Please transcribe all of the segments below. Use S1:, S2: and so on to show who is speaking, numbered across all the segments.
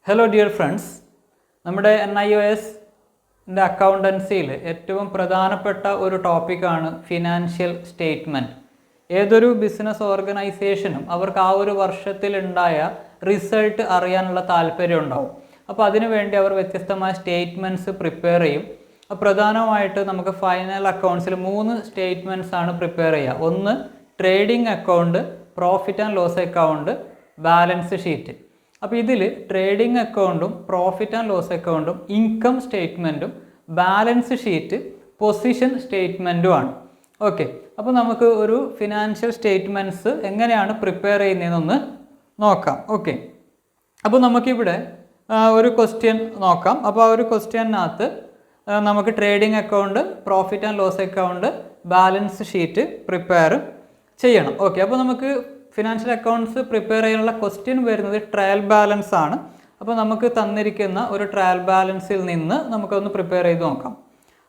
S1: Hello dear friends, നമ്മുടെ NIOS അക്കൗണ്ടൻസിയിൽ ഏറ്റവും പ്രധാനപ്പെട്ട ഒരു ടോപ്പിക്കാണ് ഫിനാൻഷ്യൽ സ്റ്റേറ്റ്മെൻറ്റ്. ഏതൊരു ബിസിനസ് ഓർഗനൈസേഷനും അവർക്ക് ആ ഒരു വർഷത്തിലുണ്ടായ റിസൾട്ട് അറിയാനുള്ള താല്പര്യം ഉണ്ടാവും. അപ്പോൾ അതിനുവേണ്ടി അവർ വ്യത്യസ്തമായ സ്റ്റേറ്റ്മെൻറ്റ്സ് പ്രിപ്പയർ ചെയ്യും. പ്രധാനമായിട്ട് നമുക്ക് ഫൈനൽ അക്കൗണ്ട്സിൽ 3 സ്റ്റേറ്റ്മെൻറ്റ്സ് ആണ് പ്രിപ്പയർ ചെയ്യുക. ഒന്ന് trading account, profit and loss account, balance sheet. അപ്പോൾ ഇതിൽ ട്രേഡിംഗ് അക്കൗണ്ടും പ്രോഫിറ്റ് ആൻഡ് ലോസ് അക്കൗണ്ടും ഇൻകം സ്റ്റേറ്റ്മെൻറ്റും ബാലൻസ് ഷീറ്റ് പൊസിഷൻ സ്റ്റേറ്റ്മെൻറ്റുമാണ്. ഓക്കെ, അപ്പോൾ നമുക്ക് ഒരു ഫിനാൻഷ്യൽ സ്റ്റേറ്റ്മെൻറ്റ്സ് എങ്ങനെയാണ് പ്രിപ്പയർ ചെയ്യുന്നതെന്നൊന്ന് നോക്കാം. ഓക്കെ, അപ്പോൾ നമുക്കിവിടെ ഒരു ക്വസ്റ്റ്യൻ നോക്കാം. അപ്പോൾ ആ ഒരു ക്വസ്റ്റ്യനകത്ത് നമുക്ക് trading account, profit and loss account, balance sheet prepare ചെയ്യണം. ഓക്കെ, അപ്പോൾ നമുക്ക് ഫിനാൻഷ്യൽ അക്കൗണ്ട്സ് പ്രിപ്പയർ ചെയ്യാനുള്ള ക്വസ്റ്റ്യൻ വരുന്നത് ട്രയൽ ബാലൻസ് ആണ്. അപ്പോൾ നമുക്ക് തന്നിരിക്കുന്ന ഒരു ട്രയൽ ബാലൻസിൽ നിന്ന് നമുക്കൊന്ന് പ്രിപ്പയർ ചെയ്ത് നോക്കാം.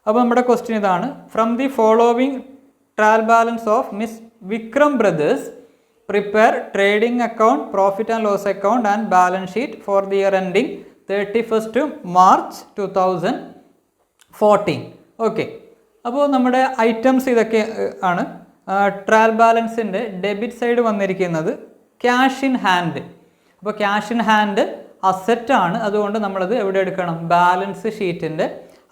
S1: അപ്പോൾ നമ്മുടെ ക്വസ്റ്റ്യൻ ഇതാണ്: from the following trial balance of Miss Vikram Brothers prepare trading account, profit and loss account and balance sheet for the year ending 31st March 2014. Okay, അപ്പോൾ നമ്മുടെ ഐറ്റംസ് ഇതൊക്കെ ആണ്. ട്രയൽ ബാലൻസിൻ്റെ ഡെബിറ്റ് സൈഡ് വന്നിരിക്കുന്നത് ക്യാഷ് ഇൻ ഹാൻഡ്. അപ്പോൾ cash in hand അസറ്റാണ്, അതുകൊണ്ട് നമ്മളത് എവിടെ എടുക്കണം? ബാലൻസ് ഷീറ്റിൻ്റെ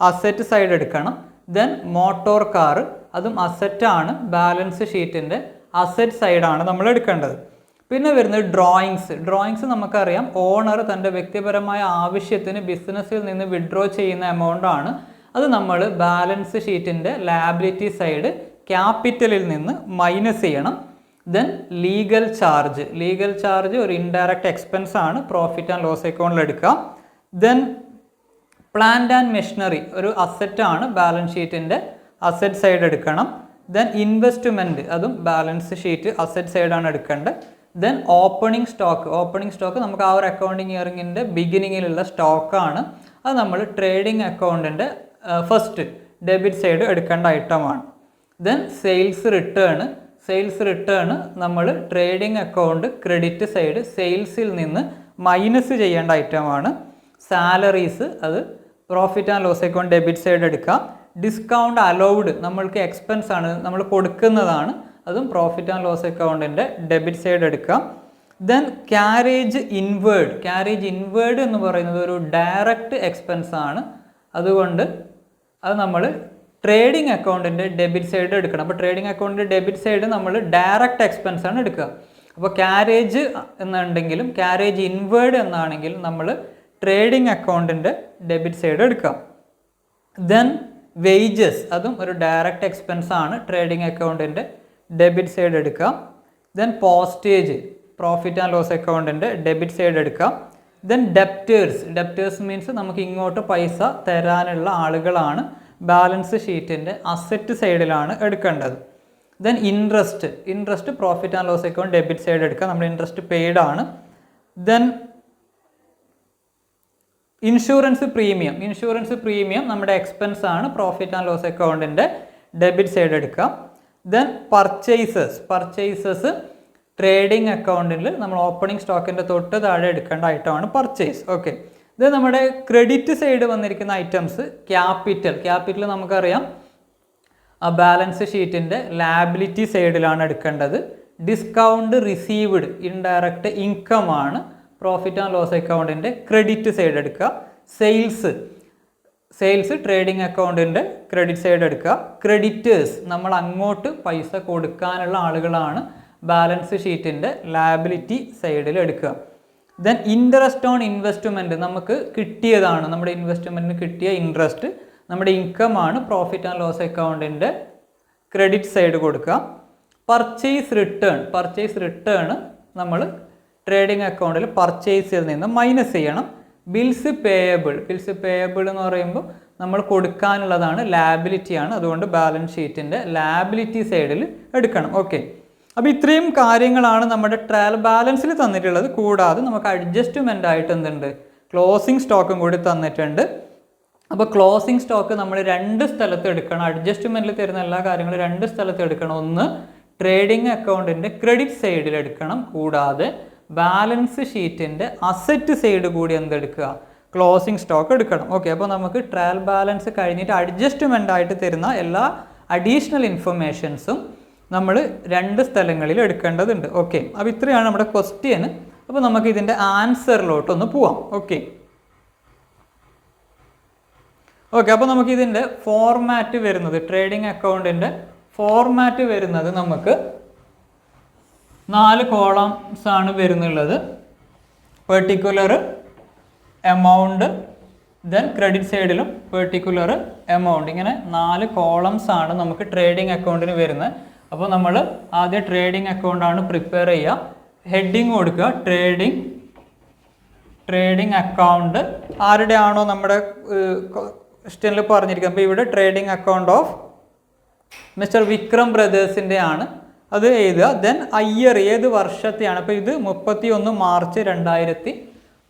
S1: അസറ്റ് സൈഡ് എടുക്കണം. ദെൻ മോട്ടോർ കാർ, അതും അസറ്റാണ്, ബാലൻസ് ഷീറ്റിൻ്റെ അസറ്റ് സൈഡാണ് നമ്മൾ എടുക്കേണ്ടത്. പിന്നെ വരുന്നത് ഡ്രോയിങ്സ് നമുക്കറിയാം, ഓണർ തൻ്റെ വ്യക്തിപരമായ ആവശ്യത്തിന് ബിസിനസ്സിൽ നിന്ന് വിഡ്രോ ചെയ്യുന്ന എമൗണ്ട് ആണ്. അത് നമ്മൾ ബാലൻസ് ഷീറ്റിൻ്റെ ലയബിലിറ്റി സൈഡ് ക്യാപിറ്റലിൽ നിന്ന് മൈനസ് ചെയ്യണം. ദെൻ ലീഗൽ ചാർജ് ഒരു ഇൻഡയറക്റ്റ് എക്സ്പെൻസ് ആണ്, പ്രോഫിറ്റ് ആൻഡ് ലോസ് അക്കൗണ്ടിൽ എടുക്കാം. ദെൻ പ്ലാന്റ് ആൻഡ് മെഷീനറി ഒരു അസറ്റാണ്, ബാലൻസ് ഷീറ്റിൻ്റെ അസറ്റ് സൈഡ് എടുക്കണം. ദെൻ ഇൻവെസ്റ്റ്മെൻറ്റ്, അതും ബാലൻസ് ഷീറ്റ് അസറ്റ് സൈഡാണ് എടുക്കേണ്ടത്. ദെൻ ഓപ്പണിംഗ് സ്റ്റോക്ക് നമുക്ക് ആ ഒരു അക്കൗണ്ടിങ് ഇയറിങ്ങിൻ്റെ ബിഗിനിങ്ങിലുള്ള സ്റ്റോക്കാണ്. അത് നമ്മൾ ട്രേഡിംഗ് അക്കൗണ്ടിൻ്റെ ഫസ്റ്റ് ഡെബിറ്റ് സൈഡ് എടുക്കേണ്ട ഐറ്റമാണ്. ദെൻ സെയിൽസ് റിട്ടേൺ നമ്മൾ ട്രേഡിംഗ് അക്കൗണ്ട് ക്രെഡിറ്റ് സൈഡ് സെയിൽസിൽ നിന്ന് മൈനസ് ചെയ്യേണ്ട ഐറ്റമാണ്. സാലറീസ് അത് profit and loss account debit side എടുക്കാം. ഡിസ്കൗണ്ട് അലൗഡ് നമ്മൾക്ക് എക്സ്പെൻസ് ആണ്, നമ്മൾ കൊടുക്കുന്നതാണ്, അതും പ്രോഫിറ്റ് ആൻഡ് ലോസ് അക്കൗണ്ടിൻ്റെ ഡെബിറ്റ് സൈഡ് എടുക്കാം. ദെൻ ക്യാരേജ് ഇൻവേർഡ് എന്ന് പറയുന്നത് ഒരു ഡയറക്റ്റ് എക്സ്പെൻസ് ആണ്, അതുകൊണ്ട് അത് നമ്മൾ ട്രേഡിംഗ് അക്കൗണ്ടിൻ്റെ ഡെബിറ്റ് സൈഡ് എടുക്കണം. അപ്പോൾ ട്രേഡിംഗ് അക്കൗണ്ടിൻ്റെ ഡെബിറ്റ് സൈഡ് നമ്മൾ ഡയറക്റ്റ് എക്സ്പെൻസ് ആണ് എടുക്കുക. അപ്പോൾ ക്യാരേജ് എന്നുണ്ടെങ്കിലും ക്യാരേജ് ഇൻവേർഡ് എന്നാണെങ്കിലും നമ്മൾ ട്രേഡിംഗ് അക്കൗണ്ടിൻ്റെ ഡെബിറ്റ് സൈഡ് എടുക്കാം. ദെൻ വേജസ്, അതും ഒരു ഡയറക്റ്റ് എക്സ്പെൻസ് ആണ്, ട്രേഡിംഗ് അക്കൗണ്ടിൻ്റെ ഡെബിറ്റ് സൈഡ് എടുക്കാം. Then postage profit and loss അക്കൗണ്ടിൻ്റെ ഡെബിറ്റ് സൈഡ് എടുക്കാം. ദെൻ ഡെപ്റ്റേഴ്സ് മീൻസ് നമുക്ക് ഇങ്ങോട്ട് പൈസ തരാനുള്ള ആളുകളാണ്, ബാലൻസ് ഷീറ്റിൻ്റെ അസറ്റ് സൈഡിലാണ് എടുക്കേണ്ടത്. Then interest profit and loss account debit side എടുക്കുക, നമ്മൾ ഇൻട്രസ്റ്റ് പെയ്ഡ് ആണ്. ദെൻ ഇൻഷുറൻസ് പ്രീമിയം നമ്മുടെ എക്സ്പെൻസ് ആണ്, പ്രോഫിറ്റ് ആൻഡ് ലോസ് അക്കൗണ്ടിൻ്റെ ഡെബിറ്റ് സൈഡ് എടുക്കാം. ദെൻ പർച്ചേസസ് ട്രേഡിംഗ് അക്കൗണ്ടിൽ നമ്മൾ ഓപ്പണിംഗ് സ്റ്റോക്കിൻ്റെ തൊട്ട് താഴെ എടുക്കേണ്ട ഐറ്റമാണ് പർച്ചേസ്. ഓക്കെ, ഇത് നമ്മുടെ ക്രെഡിറ്റ് സൈഡ് വന്നിരിക്കുന്ന ഐറ്റംസ് ക്യാപിറ്റൽ നമുക്കറിയാം ബാലൻസ് ഷീറ്റിൻ്റെ ലയബിലിറ്റി സൈഡിലാണ് എടുക്കേണ്ടത്. ഡിസ്കൗണ്ട് റിസീവ്ഡ് ഇൻഡയറക്റ്റ് ഇൻകം ആണ്, പ്രോഫിറ്റ് ആൻഡ് ലോസ് അക്കൗണ്ടിൻ്റെ ക്രെഡിറ്റ് സൈഡ് എടുക്കുക. സെയിൽസ് ട്രേഡിംഗ് അക്കൗണ്ടിൻ്റെ ക്രെഡിറ്റ് സൈഡ് എടുക്കുക. ക്രെഡിറ്റേഴ്സ് നമ്മൾ അങ്ങോട്ട് പൈസ കൊടുക്കാനുള്ള ആളുകളാണ്, ബാലൻസ് ഷീറ്റിൻ്റെ ലയബിലിറ്റി സൈഡിൽ എടുക്കുക. ദെൻ ഇൻട്രസ്റ്റ് ഓൺ ഇൻവെസ്റ്റ്മെൻറ്റ് നമുക്ക് കിട്ടിയതാണ്, നമ്മുടെ ഇൻവെസ്റ്റ്മെൻറ്റിന് കിട്ടിയ ഇൻട്രസ്റ്റ് നമ്മുടെ ഇൻകം ആണ്, പ്രോഫിറ്റ് ആൻഡ് ലോസ് അക്കൗണ്ടിൻ്റെ ക്രെഡിറ്റ് സൈഡ് കൊടുക്കുക. പർച്ചേസ് റിട്ടേൺ നമ്മൾ ട്രേഡിംഗ് അക്കൗണ്ടിൽ പർച്ചേസിൽ നിന്ന് മൈനസ് ചെയ്യണം. ബിൽസ് പേയബിൾ എന്ന് പറയുമ്പോൾ നമ്മൾ കൊടുക്കാനുള്ളതാണ്, ലയബിലിറ്റിയാണ്, അതുകൊണ്ട് ബാലൻസ് ഷീറ്റിൻ്റെ ലയബിലിറ്റി സൈഡിൽ എടുക്കണം. ഓക്കെ, അപ്പോൾ ഇത്രയും കാര്യങ്ങളാണ് നമ്മുടെ ട്രയൽ ബാലൻസിൽ തന്നിട്ടുള്ളത്. കൂടാതെ നമുക്ക് അഡ്ജസ്റ്റ്മെൻ്റ് ആയിട്ട് എന്തുണ്ട്, ക്ലോസിംഗ് സ്റ്റോക്കും കൂടി തന്നിട്ടുണ്ട്. അപ്പോൾ ക്ലോസിംഗ് സ്റ്റോക്ക് നമ്മൾ 2 സ്ഥലത്ത് എടുക്കണം. അഡ്ജസ്റ്റ്മെൻറ്റിൽ തരുന്ന എല്ലാ കാര്യങ്ങളും 2 സ്ഥലത്ത് എടുക്കണം. ഒന്ന് ട്രേഡിംഗ് അക്കൗണ്ടിൻ്റെ ക്രെഡിറ്റ് സൈഡിൽ എടുക്കണം, കൂടാതെ ബാലൻസ് ഷീറ്റിൻ്റെ അസറ്റ് സൈഡ് കൂടി എന്തെടുക്കുക, ക്ലോസിംഗ് സ്റ്റോക്ക് എടുക്കണം. ഓക്കെ, അപ്പോൾ നമുക്ക് ട്രയൽ ബാലൻസ് കഴിഞ്ഞിട്ട് അഡ്ജസ്റ്റ്മെൻ്റ് ആയിട്ട് തരുന്ന എല്ലാ അഡീഷണൽ ഇൻഫർമേഷൻസും നമ്മൾ 2 സ്ഥലങ്ങളിൽ എടുക്കേണ്ടതുണ്ട്. ഓക്കെ, അപ്പോൾ ഇത്രയാണ് നമ്മുടെ ക്വസ്റ്റ്യൻ. അപ്പോൾ നമുക്ക് ഇതിൻ്റെ ആൻസറിലോട്ടൊന്ന് പോവാം. ഓക്കെ, അപ്പോൾ നമുക്ക് ഇതിൻ്റെ ഫോർമാറ്റ് വരുന്നത്, ട്രേഡിംഗ് അക്കൗണ്ടിൻ്റെ ഫോർമാറ്റ് വരുന്നത് നമുക്ക് 4 കോളംസ് ആണ് വരുന്നുള്ളത്. പെർട്ടിക്കുലർ എമൗണ്ട്, ദെൻ ക്രെഡിറ്റ് സൈഡിലും പെർട്ടിക്കുലർ എമൗണ്ട്, ഇങ്ങനെ 4 കോളംസ് ആണ് നമുക്ക് ട്രേഡിംഗ് അക്കൗണ്ടിന് വരുന്നത്. അപ്പോൾ നമ്മൾ ആദ്യം ട്രേഡിംഗ് അക്കൗണ്ടാണ് പ്രിപ്പയർ ചെയ്യുക. ഹെഡിങ് കൊടുക്കുക ട്രേഡിംഗ് അക്കൗണ്ട്, ആരുടെ ആണോ നമ്മുടെ ക്വസ്റ്റ്യനിൽ പറഞ്ഞിരിക്കുന്നത്. അപ്പോൾ ഇവിടെ trading account of mister Vikram ബ്രദേഴ്സിൻ്റെ ആണ്, അത് എഴുതുക. ദെൻ ഇയർ ഏത് വർഷത്തെയാണ്. അപ്പോൾ ഇത് 31 മാർച്ച് 2014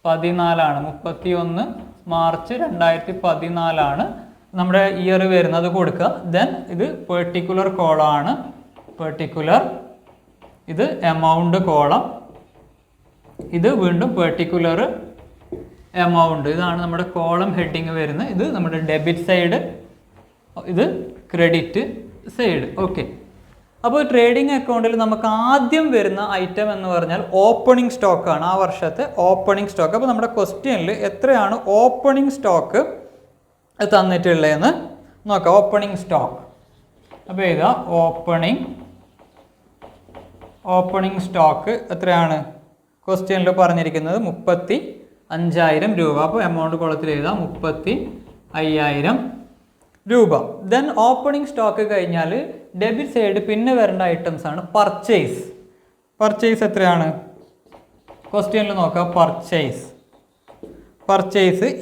S1: 31 മാർച്ച് 2014 നമ്മുടെ ഇയർ വരുന്നത് കൊടുക്കുക. ദെൻ ഇത് പെർട്ടിക്കുലർ കോളമാണ്, ഇത് എമൗണ്ട് കോളം, ഇത് വീണ്ടും പെർട്ടിക്കുലർ എമൗണ്ട്. ഇതാണ് നമ്മുടെ കോളം ഹെഡിങ് വരുന്നത്. ഇത് നമ്മുടെ ഡെബിറ്റ് സൈഡ്, ഇത് ക്രെഡിറ്റ് സൈഡ്. ഓക്കെ, അപ്പോൾ ട്രേഡിംഗ് അക്കൗണ്ടിൽ നമുക്ക് ആദ്യം വരുന്ന ഐറ്റം എന്ന് പറഞ്ഞാൽ ഓപ്പണിംഗ് സ്റ്റോക്കാണ്, ആ വർഷത്തെ ഓപ്പണിംഗ് സ്റ്റോക്ക്. അപ്പോൾ നമ്മുടെ ക്വസ്റ്റ്യനിൽ എത്രയാണ് ഓപ്പണിംഗ് സ്റ്റോക്ക് തന്നിട്ടുള്ളതെന്ന് നോക്കാം. ഓപ്പണിംഗ് സ്റ്റോക്ക്, അപ്പോൾ ഇതാ ഓപ്പണിംഗ് സ്റ്റോക്ക് എത്രയാണ് ക്വസ്റ്റ്യനിൽ പറഞ്ഞിരിക്കുന്നത് 35,000 രൂപ. അപ്പോൾ എമൗണ്ട് കോളത്തിൽ എഴുതാം 35,000 രൂപ. ദെൻ ഓപ്പണിംഗ് സ്റ്റോക്ക് കഴിഞ്ഞാൽ ഡെബിറ്റ് സൈഡ് പിന്നെ വരേണ്ട ഐറ്റംസ് ആണ് പർച്ചേസ് എത്രയാണ് ക്വസ്റ്റ്യനിൽ നോക്കാം. പർച്ചേസ്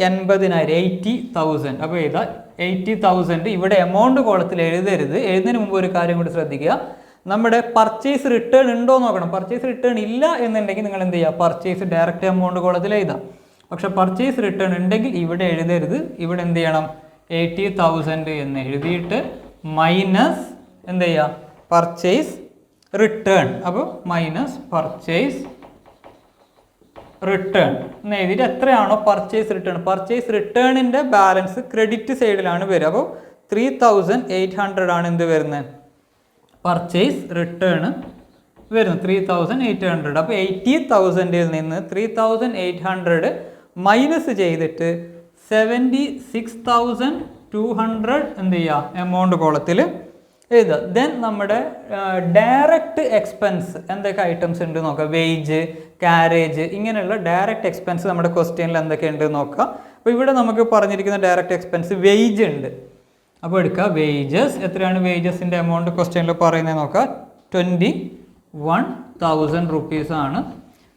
S1: 80,000. അപ്പോൾ എഴുതാം 80,000. ഇവിടെ എമൗണ്ട് കോളത്തിൽ എഴുതരുത്. എഴുതുന്നതിന് മുമ്പ് ഒരു കാര്യം കൂടി ശ്രദ്ധിക്കുക, നമ്മുടെ പർച്ചേസ് റിട്ടേൺ ഉണ്ടോ നോക്കണം. പർച്ചേസ് റിട്ടേൺ ഇല്ല എന്നുണ്ടെങ്കിൽ നിങ്ങൾ എന്ത് ചെയ്യുക, പർച്ചേസ് ഡയറക്റ്റ് എമൗണ്ട് കോളത്തിൽ എഴുതാം. പക്ഷെ പർച്ചേസ് റിട്ടേൺ ഉണ്ടെങ്കിൽ ഇവിടെ എഴുതരുത്. ഇവിടെ എന്ത് ചെയ്യണം, 80,000 എന്ന് എഴുതിയിട്ട് മൈനസ് എന്ത് ചെയ്യുക, പർച്ചേസ് റിട്ടേൺ. അപ്പോൾ മൈനസ് പർച്ചേസ് റിട്ടേൺ എന്ന് എഴുതിയിട്ട് എത്രയാണോ പർച്ചേസ് റിട്ടേണിൻ്റെ ബാലൻസ് ക്രെഡിറ്റ് സൈഡിലാണ് വരിക. അപ്പോൾ 3,800 ആണ് എന്ത് വരുന്നത്, പർച്ചേസ് റിട്ടേൺ വരുന്നത് 3,800. അപ്പോൾ 80,000 നിന്ന് 3,800 മൈനസ് ചെയ്തിട്ട് 76,200 എന്ത് ചെയ്യുക, എമൗണ്ട് കോളത്തിൽ എഴുതുക. ദെൻ നമ്മുടെ ഡയറക്റ്റ് എക്സ്പെൻസ് എന്തൊക്കെ ഐറ്റംസ് ഉണ്ട് നോക്കുക. വേജ്, കാരേജ്, ഇങ്ങനെയുള്ള ഡയറക്റ്റ് എക്സ്പെൻസ് നമ്മുടെ ക്വസ്റ്റ്യനിൽ എന്തൊക്കെ ഉണ്ട് നോക്കുക. അപ്പോൾ ഇവിടെ നമുക്ക് പറഞ്ഞിരിക്കുന്ന ഡയറക്റ്റ് എക്സ്പെൻസ് വേജ് ഉണ്ട്. അപ്പോൾ എടുക്കുക വേജസ്. എത്രയാണ് വേജസിൻ്റെ എമൗണ്ട് ക്വസ്റ്റ്യനിൽ പറയുന്നത് നോക്കുക, 21,000 റുപ്പീസ് ആണ്.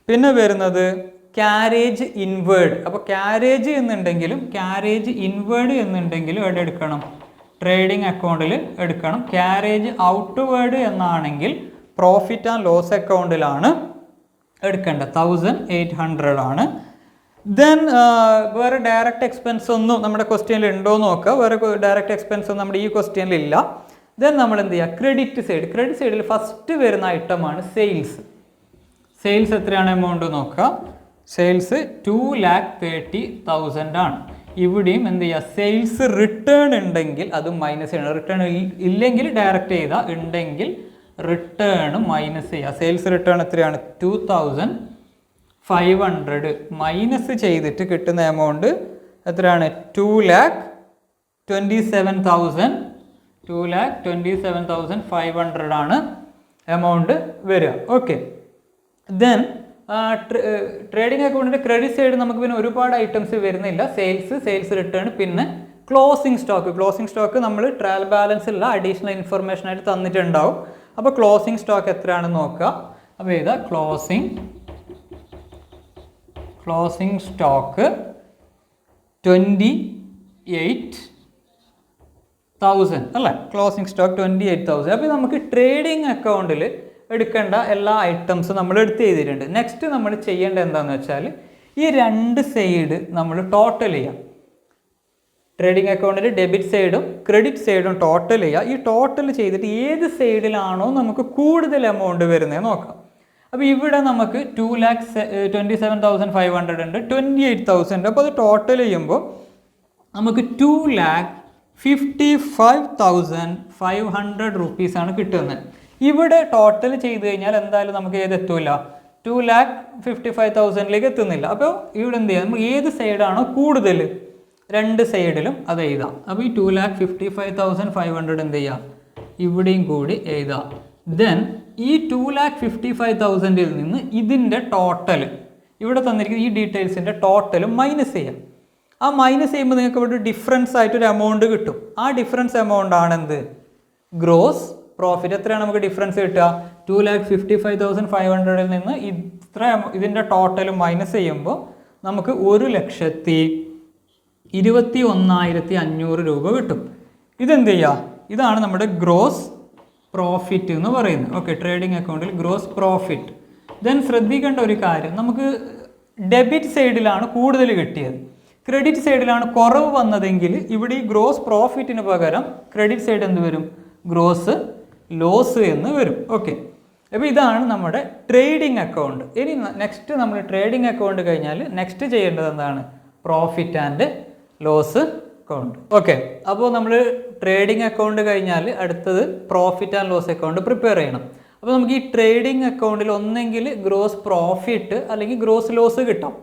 S1: പിന്നെ വരുന്നത് ക്യാരേജ് ഇൻവേർഡ്. അപ്പോൾ ക്യാരേജ് എന്നുണ്ടെങ്കിലും എവിടെ എടുക്കണം, ട്രേഡിംഗ് അക്കൗണ്ടിൽ എടുക്കണം. ക്യാരേജ് ഔട്ട്വേർഡ് എന്നാണെങ്കിൽ പ്രോഫിറ്റ് ആൻഡ് ലോസ് അക്കൗണ്ടിലാണ് എടുക്കേണ്ടത്. 1,800 ആണ്. ദെൻ വേറെ ഡയറക്റ്റ് എക്സ്പെൻസ് ഒന്നും നമ്മുടെ ക്വസ്റ്റ്യനിൽ ഉണ്ടോ എന്ന് നോക്കുക. വേറെ ഡയറക്റ്റ് എക്സ്പെൻസ് ഒന്നും നമ്മുടെ ഈ ക്വസ്റ്റ്യനിൽ ഇല്ല. ദെൻ നമ്മൾ എന്ത് ചെയ്യുക, ക്രെഡിറ്റ് സൈഡിൽ ഫസ്റ്റ് വരുന്ന ഐറ്റമാണ് സെയിൽസ് എത്രയാണ് എമൗണ്ട് നോക്കുക. സെയിൽസ് 2,30,000 ആണ്. ഇവിടെയും എന്ത് ചെയ്യുക, സെയിൽസ് റിട്ടേൺ ഉണ്ടെങ്കിൽ അത് മൈനസ് ചെയ്യണം. റിട്ടേൺ ഇല്ലെങ്കിൽ ഡയറക്റ്റ് ചെയ്താൽ, ഉണ്ടെങ്കിൽ റിട്ടേൺ മൈനസ് ചെയ്യുക. സെയിൽസ് റിട്ടേൺ എത്രയാണ്, 2,500 മൈനസ് ചെയ്തിട്ട് കിട്ടുന്ന എമൗണ്ട് എത്രയാണ്, 2,27,500 ആണ് എമൗണ്ട് വരിക. ഓക്കെ, ദെൻ ട്രേഡിംഗ് അക്കൗണ്ടിൻ്റെ ക്രെഡിറ്റ് സൈഡ് നമുക്ക് പിന്നെ ഒരുപാട് ഐറ്റംസ് വരുന്നില്ല. സെയിൽസ് റിട്ടേൺ, പിന്നെ ക്ലോസിംഗ് സ്റ്റോക്ക് നമ്മൾ ട്രയൽ ബാലൻസിലുള്ള അഡീഷണൽ ഇൻഫർമേഷൻ ആയിട്ട് തന്നിട്ടുണ്ടാവും. അപ്പോൾ ക്ലോസിംഗ് സ്റ്റോക്ക് എത്രയാണെന്ന് നോക്കുക. അപ്പോൾ ഇതാ ക്ലോസിംഗ് സ്റ്റോക്ക് 28,000 അല്ലേ. Closing stock 28,000. അപ്പോൾ നമുക്ക് ട്രേഡിംഗ് അക്കൗണ്ടിൽ എടുക്കേണ്ട എല്ലാ ഐറ്റംസും നമ്മൾ എടുത്ത് ചെയ്തിട്ടുണ്ട്. നെക്സ്റ്റ് നമ്മൾ ചെയ്യേണ്ടത് എന്താണെന്ന് വെച്ചാൽ ഈ 2 സൈഡ് നമ്മൾ ടോട്ടൽ ചെയ്യാം. ട്രേഡിംഗ് അക്കൗണ്ടിൽ ഡെബിറ്റ് സൈഡും ക്രെഡിറ്റ് സൈഡും ടോട്ടൽ ചെയ്യുക. ഈ ടോട്ടൽ ചെയ്തിട്ട് ഏത് സൈഡിലാണോ നമുക്ക് കൂടുതൽ എമൗണ്ട് വരുന്നത് നോക്കാം. അപ്പോൾ ഇവിടെ നമുക്ക് 2,27,500 ഉണ്ട്, 28,000. അപ്പോൾ അത് ടോട്ടൽ ചെയ്യുമ്പോൾ നമുക്ക് 2,55,500 റുപ്പീസാണ് കിട്ടുന്നത്. ഇവിടെ ടോട്ടൽ ചെയ്ത് കഴിഞ്ഞാൽ എന്തായാലും നമുക്ക് ഏതെത്തൂല, 2,55,000 എത്തുന്നില്ല. അപ്പോൾ ഇവിടെ എന്ത് ചെയ്യാം, നമുക്ക് ഏത് സൈഡാണോ കൂടുതൽ രണ്ട് സൈഡിലും അത് എഴുതാം. അപ്പോൾ ഈ 2,55,500 എന്ത് ചെയ്യാം, ഇവിടെയും കൂടി എഴുതാം. ദെൻ ഈ 2,55,000 നിന്ന് ഇതിൻ്റെ ടോട്ടൽ ഇവിടെ തന്നിരിക്കുന്ന ഈ ഡീറ്റെയിൽസിൻ്റെ ടോട്ടൽ മൈനസ് ചെയ്യാം. ആ മൈനസ് ചെയ്യുമ്പോൾ നിങ്ങൾക്ക് ഇവിടെ ഡിഫറൻസ് ആയിട്ടൊരു എമൗണ്ട് കിട്ടും. ആ ഡിഫറൻസ് എമൗണ്ട് ആണെന്ത്, ഗ്രോസ് പ്രോഫിറ്റ്. എത്രയാണ് നമുക്ക് ഡിഫറൻസ് കിട്ടുക, 2,55,500 നിന്ന് ഇതിൻ്റെ ടോട്ടൽ മൈനസ് ചെയ്യുമ്പോൾ നമുക്ക് 1,21,500 രൂപ കിട്ടും. ഇതെന്ത് ചെയ്യുക, ഇതാണ് നമ്മുടെ ഗ്രോസ് പ്രോഫിറ്റ് എന്ന് പറയുന്നത്. ഓക്കെ, ട്രേഡിംഗ് അക്കൗണ്ടിൽ ഗ്രോസ് പ്രോഫിറ്റ്. ദെൻ ശ്രദ്ധിക്കേണ്ട ഒരു കാര്യം, നമുക്ക് ഡെബിറ്റ് സൈഡിലാണ് കൂടുതൽ കിട്ടിയത്, ക്രെഡിറ്റ് സൈഡിലാണ് കുറവ് വന്നതെങ്കിൽ ഇവിടെ ഈ ഗ്രോസ് പ്രോഫിറ്റിന് പകരം ക്രെഡിറ്റ് സൈഡ് എന്ത് വരും, ഗ്രോസ് ലോസ് എന്ന് വരും. ഓക്കെ, അപ്പോൾ ഇതാണ് നമ്മുടെ ട്രേഡിംഗ് അക്കൗണ്ട്. ഇനി നെക്സ്റ്റ് നമ്മൾ ട്രേഡിംഗ് അക്കൗണ്ട് കഴിഞ്ഞാൽ നെക്സ്റ്റ് ചെയ്യേണ്ടത് എന്താണ്, profit and loss account. Okay, അപ്പോൾ നമ്മൾ ട്രേഡിംഗ് അക്കൗണ്ട് കഴിഞ്ഞാൽ അടുത്തത് profit and loss account prepare ചെയ്യണം. അപ്പോൾ നമുക്ക് ഈ ട്രേഡിംഗ് അക്കൗണ്ടിൽ ഒന്നെങ്കിൽ ഗ്രോസ് പ്രോഫിറ്റ് അല്ലെങ്കിൽ ഗ്രോസ് ലോസ് കിട്ടാം.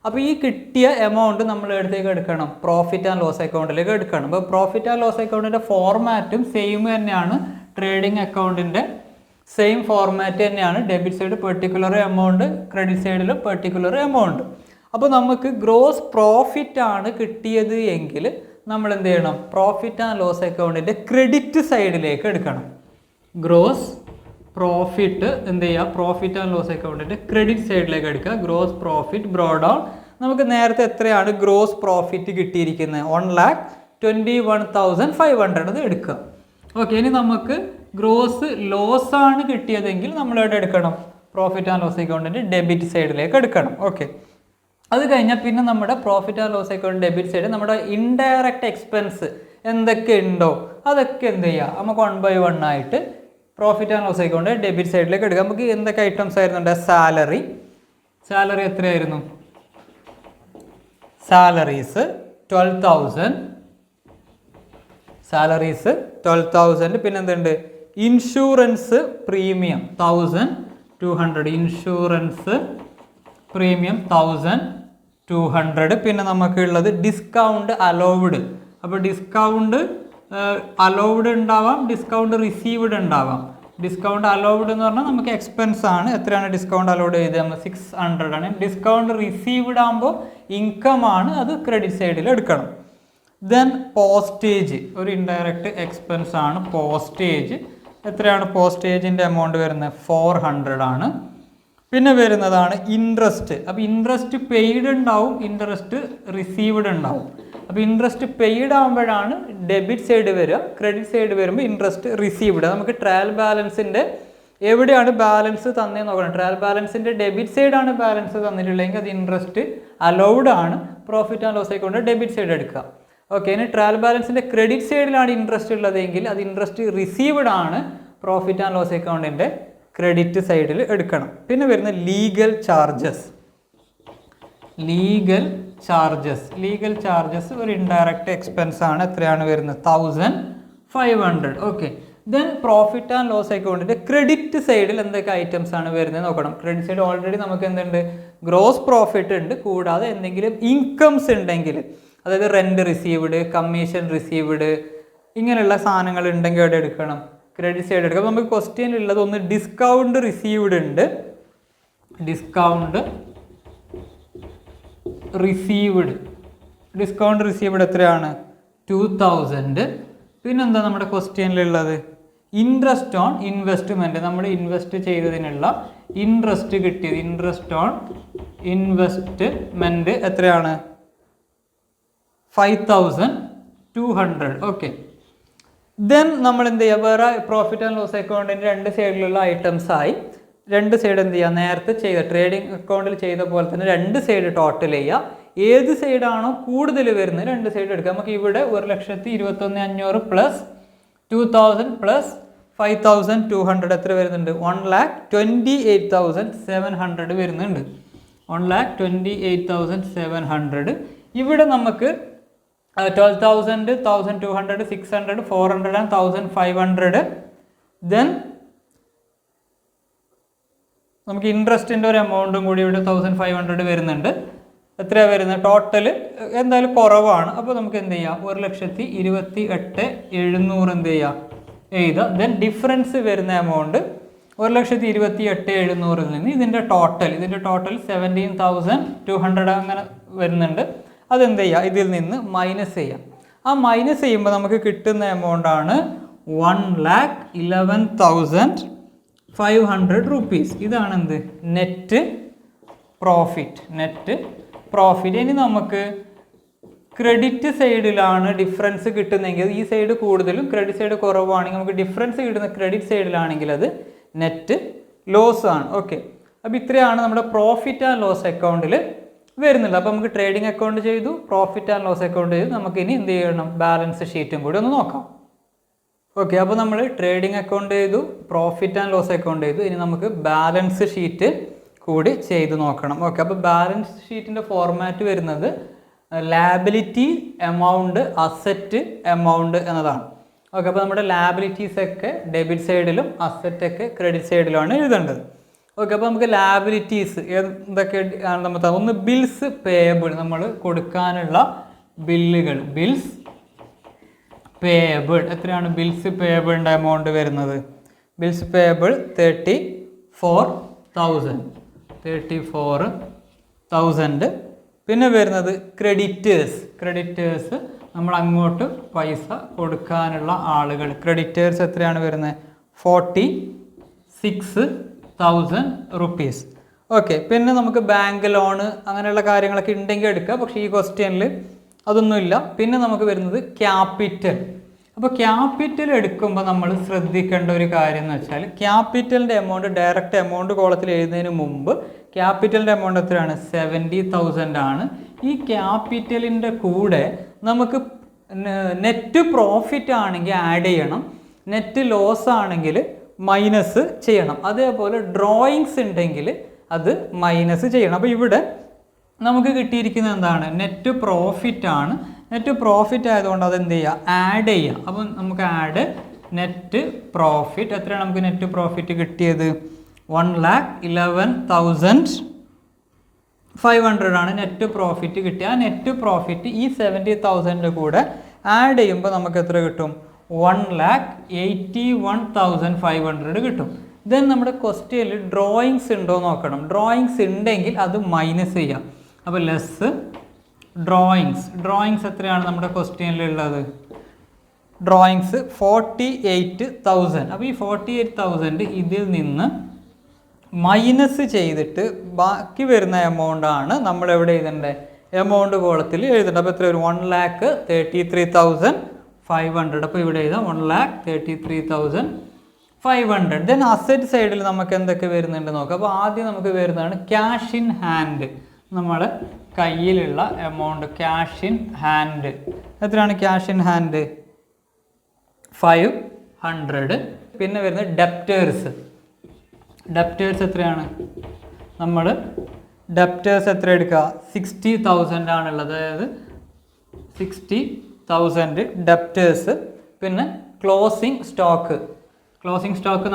S1: അപ്പോൾ ഈ കിട്ടിയ എമൗണ്ട് നമ്മൾ എടുത്തേക്ക് എടുക്കണം, പ്രോഫിറ്റ് ആൻഡ് ലോസ് അക്കൗണ്ടിലേക്ക് എടുക്കണം. അപ്പോൾ പ്രോഫിറ്റ് ആൻഡ് ലോസ് അക്കൗണ്ടിൻ്റെ ഫോർമാറ്റും സെയിം തന്നെയാണ്, ട്രേഡിംഗ് അക്കൗണ്ടിൻ്റെ സെയിം ഫോർമാറ്റ് തന്നെയാണ്. Debit side particular amount, credit സൈഡിൽ പെർട്ടിക്കുലർ എമൗണ്ട്. അപ്പോൾ നമുക്ക് ഗ്രോസ് പ്രോഫിറ്റ് ആണ് കിട്ടിയത് എങ്കിൽ നമ്മൾ എന്ത് ചെയ്യണം, പ്രോഫിറ്റ് ആൻഡ് ലോസ് അക്കൗണ്ടിൻ്റെ ക്രെഡിറ്റ് സൈഡിലേക്ക് എടുക്കണം. ഗ്രോസ് പ്രോഫിറ്റ് എന്ത് ചെയ്യുക, പ്രോഫിറ്റ് ആൻഡ് ലോസ് അക്കൗണ്ടിൻ്റെ ക്രെഡിറ്റ് സൈഡിലേക്ക് എടുക്കുക. Gross profit broad down. നമുക്ക് നേരത്തെ എത്രയാണ് ഗ്രോസ് പ്രോഫിറ്റ് കിട്ടിയിരിക്കുന്നത്, 1,21,500 അത് എടുക്കുക. ഓക്കെ, ഇനി നമുക്ക് ഗ്രോസ് ലോസ് ആണ് കിട്ടിയതെങ്കിൽ നമ്മൾ എവിടെ എടുക്കണം, പ്രോഫിറ്റ് ആൻഡ് ലോസ് അക്കൗണ്ടിൻ്റെ ഡെബിറ്റ് സൈഡിലേക്ക് എടുക്കണം. ഓക്കെ, അത് കഴിഞ്ഞാൽ പിന്നെ നമ്മുടെ profit and loss account debit side നമ്മുടെ ഇൻഡയറക്റ്റ് എക്സ്പെൻസ് എന്തൊക്കെ ഉണ്ടോ അതൊക്കെ എന്ത് ചെയ്യുക, നമുക്ക് 1 by 1 ആയിട്ട് profit and loss account debit സൈഡിലേക്ക് എടുക്കുക. നമുക്ക് എന്തൊക്കെ ഐറ്റംസ് ആയിരുന്നുണ്ട്, സാലറി എത്രയായിരുന്നു, സാലറീസ് 12,000, പിന്നെന്തുണ്ട്, ഇൻഷുറൻസ് പ്രീമിയം 1,200, ഇൻഷുറൻസ് പ്രീമിയം 1,200. പിന്നെ നമുക്കുള്ളത് ഡിസ്കൗണ്ട് അലൗവ്ഡ്. അപ്പോൾ ഡിസ്കൗണ്ട് അലൗവ്ഡ് ഉണ്ടാവാം, ഡിസ്കൗണ്ട് റിസീവ്ഡ് ഉണ്ടാവാം. ഡിസ്കൗണ്ട് അലൗവ്ഡ് എന്ന് പറഞ്ഞാൽ നമുക്ക് എക്സ്പെൻസ് ആണ്. എത്രയാണ് ഡിസ്കൗണ്ട് അലൗവ്ഡ് ചെയ്തത്, 600 ആണ്. ഡിസ്കൗണ്ട് റിസീവ്ഡ് ആകുമ്പോൾ ഇൻകം ആണ്, അത് ക്രെഡിറ്റ് സൈഡിൽ എടുക്കണം. ദെൻ പോസ്റ്റേജ് ഒരു ഇൻഡയറക്റ്റ് എക്സ്പെൻസ് ആണ്. പോസ്റ്റേജ് എത്രയാണ്, പോസ്റ്റേജിൻ്റെ എമൗണ്ട് വരുന്നത് 400 ആണ്. പിന്നെ വരുന്നതാണ് ഇൻട്രസ്റ്റ്. അപ്പോൾ ഇൻട്രസ്റ്റ് പെയ്ഡ് ഉണ്ടാവും, ഇൻട്രസ്റ്റ് റിസീവ്ഡ് ഉണ്ടാവും. അപ്പോൾ ഇൻട്രസ്റ്റ് പെയ്ഡ് ആകുമ്പോഴാണ് ഡെബിറ്റ് സൈഡ് വരിക, ക്രെഡിറ്റ് സൈഡ് വരുമ്പോൾ ഇൻട്രസ്റ്റ് റിസീവ്ഡ്. നമുക്ക് ട്രയൽ ബാലൻസിൻ്റെ എവിടെയാണ് ബാലൻസ് തന്നേന്ന് നോക്കണം. ട്രയൽ ബാലൻസിൻ്റെ ഡെബിറ്റ് സൈഡാണ് ബാലൻസ് തന്നിട്ടുള്ളതെങ്കിൽ അത് ഇൻട്രസ്റ്റ് അലൗവ്ഡ് ആണ്, profit and loss account debit side എടുക്കുക. ഓക്കെ, ഇനി ട്രയൽ ബാലൻസിൻ്റെ ക്രെഡിറ്റ് സൈഡിലാണ് ഇൻട്രസ്റ്റ് ഉള്ളതെങ്കിൽ അത് ഇൻട്രസ്റ്റ് റിസീവ്ഡ് ആണ്, പ്രോഫിറ്റ് ആൻഡ് ലോസ് അക്കൗണ്ടിൻ്റെ ക്രെഡിറ്റ് സൈഡിൽ എടുക്കണം. പിന്നെ വരുന്ന ലീഗൽ ചാർജസ് ഒരു ഇൻഡയറക്റ്റ് എക്സ്പെൻസ് ആണ്. എത്രയാണ് വരുന്നത്, 1,500. Okay, then profit and loss അക്കൗണ്ടിൻ്റെ ക്രെഡിറ്റ് സൈഡിൽ എന്തൊക്കെ ഐറ്റംസ് ആണ് വരുന്നത് നോക്കണം. ക്രെഡിറ്റ് സൈഡ് ഓൾറെഡി നമുക്ക് എന്തുണ്ട്, ഗ്രോസ് പ്രോഫിറ്റ് ഉണ്ട്. കൂടാതെ എന്തെങ്കിലും ഇൻകംസ് ഉണ്ടെങ്കിൽ, അതായത് റെൻറ്റ് റിസീവ്ഡ്, കമ്മീഷൻ റിസീവ്ഡ്, ഇങ്ങനെയുള്ള സാധനങ്ങൾ ഉണ്ടെങ്കിൽ എവിടെ എടുക്കണം, ക്രെഡിറ്റ് സൈഡ് എടുക്കാം. അപ്പോൾ നമുക്ക് ക്വസ്റ്റ്യനിലുള്ളത് ഒന്ന് ഡിസ്കൗണ്ട് റിസീവ്ഡ് ഉണ്ട്, ഡിസ്കൗണ്ട് റിസീവ്ഡ് എത്രയാണ്, 2,000. പിന്നെന്താ നമ്മുടെ ക്വസ്റ്റ്യനിലുള്ളത്, ഇൻട്രസ്റ്റ് ഓൺ ഇൻവെസ്റ്റ്മെൻറ്റ്, നമ്മൾ ഇൻവെസ്റ്റ് ചെയ്തതിനുള്ള ഇൻട്രസ്റ്റ് കിട്ടിയത്, ഇൻട്രസ്റ്റ് ഓൺ ഇൻവെസ്റ്റ്മെൻറ്റ് എത്രയാണ്, 5,200. ഓക്കെ, ദെൻ നമ്മൾ എന്ത് ചെയ്യുക, വേറെ പ്രോഫിറ്റ് ആൻഡ് ലോസ് അക്കൗണ്ടിൻ്റെ രണ്ട് സൈഡിലുള്ള ഐറ്റംസ് ആയി. രണ്ട് സൈഡ് എന്ത് ചെയ്യുക, നേരത്തെ ചെയ്ത ട്രേഡിംഗ് അക്കൗണ്ടിൽ ചെയ്ത പോലെ തന്നെ രണ്ട് സൈഡ് ടോട്ടൽ ചെയ്യുക. ഏത് സൈഡാണോ കൂടുതൽ വരുന്നത് രണ്ട് സൈഡ് എടുക്കുക. നമുക്ക് ഇവിടെ 1,21,500 പ്ലസ് 2,000 പ്ലസ് 5,200 എത്ര വരുന്നുണ്ട്? 1,28,700 വരുന്നുണ്ട്. 1,28,700. ഇവിടെ നമുക്ക് 12,000, 1,200, 600, 400 and 1,500. ദെൻ നമുക്ക് ഇൻട്രസ്റ്റിൻ്റെ ഒരു എമൗണ്ടും കൂടി ഇവിടെ 1,500 വരുന്നുണ്ട്. എത്രയാണ് വരുന്നത്? ടോട്ടൽ എന്തായാലും കുറവാണ്. അപ്പോൾ നമുക്ക് എന്ത് ചെയ്യാം? 1,28,700 എന്ത് ചെയ്യാം? എഴുതുക. ദെൻ ഡിഫറൻസ് വരുന്ന എമൗണ്ട് 1,28,700 നിന്ന് ഇതിൻ്റെ ടോട്ടൽ 17,200 അങ്ങനെ വരുന്നുണ്ട്. അതെന്ത് ചെയ്യുക? ഇതിൽ നിന്ന് മൈനസ് ചെയ്യാം. ആ മൈനസ് ചെയ്യുമ്പോൾ നമുക്ക് കിട്ടുന്ന എമൗണ്ടാണ് 1,11,500 റുപ്പീസ്. ഇതാണ് എന്ത്? Net profit. ഇനി നമുക്ക് ക്രെഡിറ്റ് സൈഡിലാണ് ഡിഫറൻസ് കിട്ടുന്നതെങ്കിൽ ഈ സൈഡ് കൂടുതലും ക്രെഡിറ്റ് സൈഡ് കുറവാണെങ്കിൽ നമുക്ക് ഡിഫറൻസ് കിട്ടുന്ന ക്രെഡിറ്റ് സൈഡിലാണെങ്കിൽ അത് നെറ്റ് ലോസ് ആണ്. ഓക്കെ, അപ്പോൾ ഇത്രയാണ് നമ്മുടെ പ്രോഫിറ്റ് ആൻഡ് ലോസ് അക്കൗണ്ടിൽ വരുന്നുണ്ട്. അപ്പോൾ നമുക്ക് ട്രേഡിംഗ് അക്കൗണ്ട് ചെയ്തു, പ്രോഫിറ്റ് ആൻഡ് ലോസ് അക്കൗണ്ട് ചെയ്തു. നമുക്ക് ഇനി എന്ത് ചെയ്യണം? ബാലൻസ് ഷീറ്റും കൂടി ഒന്ന് നോക്കാം. ഓക്കെ, അപ്പോൾ നമ്മൾ ട്രേഡിംഗ് അക്കൗണ്ട് ചെയ്തു, പ്രോഫിറ്റ് ആൻഡ് ലോസ് അക്കൗണ്ട് ചെയ്തു. ഇനി നമുക്ക് ബാലൻസ് ഷീറ്റ് കൂടി ചെയ്ത് നോക്കണം. ഓക്കെ, അപ്പോൾ ബാലൻസ് ഷീറ്റിൻ്റെ ഫോർമാറ്റ് വരുന്നത് ലാബിലിറ്റി എമൗണ്ട്, അസറ്റ് എമൗണ്ട് എന്നതാണ്. ഓക്കെ, അപ്പോൾ നമ്മുടെ ലാബിലിറ്റീസ് ഒക്കെ ഡെബിറ്റ് സൈഡിലും അസറ്റ് ഒക്കെ ക്രെഡിറ്റ് സൈഡിലുമാണ് എഴുതേണ്ടത്. ഓക്കെ, അപ്പോൾ നമുക്ക് ലാബിലിറ്റീസ് എന്തൊക്കെ ആണ് നമ്മൾ? ഒന്ന് ബിൽസ് പേയബിൾ, നമ്മൾ കൊടുക്കാനുള്ള ബില്ലുകൾ. ബിൽസ് പേയബിൾ എത്രയാണ്? ബിൽസ് പേയബിളിൻ്റെ എമൗണ്ട് വരുന്നത് ബിൽസ് പേയബിൾ 34,000. പിന്നെ വരുന്നത് ക്രെഡിറ്റേഴ്സ് നമ്മൾ അങ്ങോട്ട് പൈസ കൊടുക്കാനുള്ള ആളുകൾ. ക്രെഡിറ്റേഴ്സ് എത്രയാണ് വരുന്നത്? 46,000 റുപ്പീസ്. ഓക്കെ, പിന്നെ നമുക്ക് ബാങ്ക് ലോണ് അങ്ങനെയുള്ള കാര്യങ്ങളൊക്കെ ഉണ്ടെങ്കിൽ എടുക്കുക. പക്ഷേ ഈ ക്വസ്റ്റ്യനിൽ അതൊന്നുമില്ല. പിന്നെ നമുക്ക് വരുന്നത് ക്യാപിറ്റൽ. അപ്പോൾ ക്യാപിറ്റൽ എടുക്കുമ്പോൾ നമ്മൾ ശ്രദ്ധിക്കേണ്ട ഒരു കാര്യം എന്ന് വെച്ചാൽ ക്യാപിറ്റലിൻ്റെ എമൗണ്ട് ഡയറക്റ്റ് എമൗണ്ട് കോളത്തിൽ എഴുതുന്നതിന് മുമ്പ് ക്യാപിറ്റലിൻ്റെ എമൗണ്ട് എത്രയാണ്? 70,000 ആണ്. ഈ ക്യാപിറ്റലിൻ്റെ കൂടെ നമുക്ക് നെറ്റ് പ്രോഫിറ്റ് ആണെങ്കിൽ ആഡ് ചെയ്യണം, നെറ്റ് ലോസ് ആണെങ്കിൽ മൈനസ് ചെയ്യണം. അതേപോലെ ഡ്രോയിങ്സ് ഉണ്ടെങ്കിൽ അത് മൈനസ് ചെയ്യണം. അപ്പോൾ ഇവിടെ നമുക്ക് കിട്ടിയിരിക്കുന്നത് എന്താണ്? നെറ്റ് പ്രോഫിറ്റ് ആണ്. നെറ്റ് പ്രോഫിറ്റ് ആയതുകൊണ്ട് അത് എന്ത് ചെയ്യുക? ആഡ് ചെയ്യുക. അപ്പം നമുക്ക് ആഡ് നെറ്റ് പ്രോഫിറ്റ്. എത്രയാണ് നമുക്ക് നെറ്റ് പ്രോഫിറ്റ് കിട്ടിയത്? 1,11,500 ആണ് നെറ്റ് പ്രോഫിറ്റ് കിട്ടിയ. ആ നെറ്റ് പ്രോഫിറ്റ് ഈ 70,000 കൂടെ ആഡ് ചെയ്യുമ്പോൾ നമുക്ക് എത്ര കിട്ടും? 1,81,500 കിട്ടും. ദെൻ നമ്മുടെ ക്വസ്റ്റ്യനിൽ ഡ്രോയിങ്സ് ഉണ്ടോ നോക്കണം. ഡ്രോയിങ്സ് ഉണ്ടെങ്കിൽ അത് മൈനസ് ചെയ്യാം. അപ്പോൾ ലെസ് ഡ്രോയിങ്സ് എത്രയാണ് നമ്മുടെ ക്വസ്റ്റ്യനിലുള്ളത്? ഡ്രോയിങ്സ് 48,000. അപ്പോൾ ഈ 48,000 ഇതിൽ നിന്ന് മൈനസ് ചെയ്തിട്ട് ബാക്കി വരുന്ന എമൗണ്ടാണ് നമ്മൾ എവിടെ എഴുതേണ്ടത്? എമൗണ്ട് കോളത്തിൽ എഴുതേണ്ടത്. അപ്പോൾ എത്ര വരും? 1,33,500. അപ്പോൾ ഇവിടെ എഴുതാം 1,33,500. ദെൻ അസറ്റ് സൈഡിൽ നമുക്ക് എന്തൊക്കെ വരുന്നുണ്ട് നോക്കാം. അപ്പോൾ ആദ്യം നമുക്ക് വരുന്നതാണ് ക്യാഷ് ഇൻ ഹാൻഡ്. നമ്മുടെ കയ്യിലുള്ള എമൗണ്ട് ക്യാഷ് ഇൻ ഹാൻഡ് എത്രയാണ്? Cash in hand 500. പിന്നെ വരുന്നത് ഡെപ്റ്റേഴ്സ് എത്രയാണ്? നമ്മൾ ഡെപ്റ്റേഴ്സ് എത്ര എടുക്കുക? 60,000 ആണുള്ളത്. അതായത് 60,000 ഡെപ്റ്റേഴ്സ്. പിന്നെ ക്ലോസിംഗ് സ്റ്റോക്ക്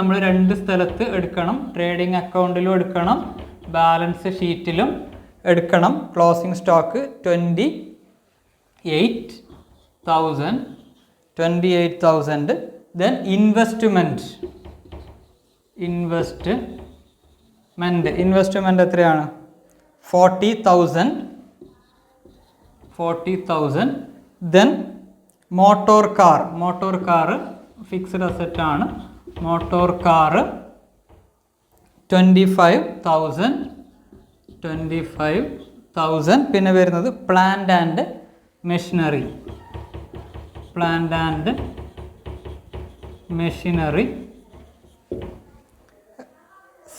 S1: നമ്മൾ 2 സ്ഥലത്ത് എടുക്കണം. ട്രേഡിംഗ് അക്കൗണ്ടിലും എടുക്കണം, ബാലൻസ് ഷീറ്റിലും എടുക്കണം. Closing stock 28,000. ദെൻ ഇൻവെസ്റ്റ്മെൻറ്റ് എത്രയാണ്? 40,000. Then motor car fixed asset ആണ്. Motor car 25,000. പിന്നെ വരുന്നത് പ്ലാന്റ് ആൻഡ് മെഷീനറി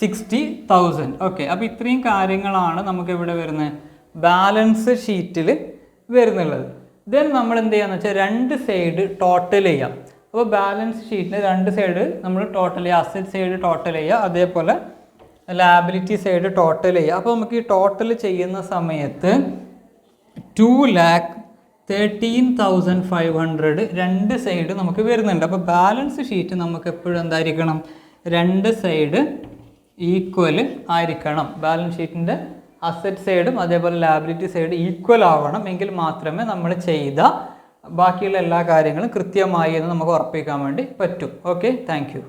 S1: 60,000. ഓക്കെ, അപ്പോൾ ഇത്രയും കാര്യങ്ങളാണ് നമുക്ക് ഇവിടെ വരുന്നത് ബാലൻസ് ഷീറ്റിൽ വരുന്നുള്ളത്. ദെൻ നമ്മൾ എന്ത് ചെയ്യാന്ന് വെച്ചാൽ 2 സൈഡ് ടോട്ടൽ ചെയ്യാം. അപ്പോൾ ബാലൻസ് ഷീറ്റിന് രണ്ട് സൈഡ് നമ്മൾ ടോട്ടൽ ചെയ്യുക, അസറ്റ് സൈഡ് ടോട്ടൽ ചെയ്യുക, അതേപോലെ ലാബിലിറ്റി സൈഡ് ടോട്ടൽ ചെയ്യുക. അപ്പോൾ നമുക്ക് ഈ ടോട്ടൽ ചെയ്യുന്ന സമയത്ത് 2,13,500 രണ്ട് സൈഡ് നമുക്ക് വരുന്നുണ്ട്. അപ്പോൾ ബാലൻസ് ഷീറ്റ് നമുക്ക് എപ്പോഴും എന്തായിരിക്കണം, രണ്ട് സൈഡ് ഈക്വൽ ആയിരിക്കണം. ബാലൻസ് ഷീറ്റിൻ്റെ അസറ്റ് സൈഡും അതേപോലെ ലാബിലിറ്റി സൈഡ് ഈക്വൽ ആവണം, എങ്കിൽ മാത്രമേ നമ്മൾ ചെയ്ത ബാക്കിയുള്ള എല്ലാ കാര്യങ്ങളും കൃത്യമായി എന്ന് നമുക്ക് ഉറപ്പിക്കാൻ വേണ്ടി പറ്റും. Okay, thank you.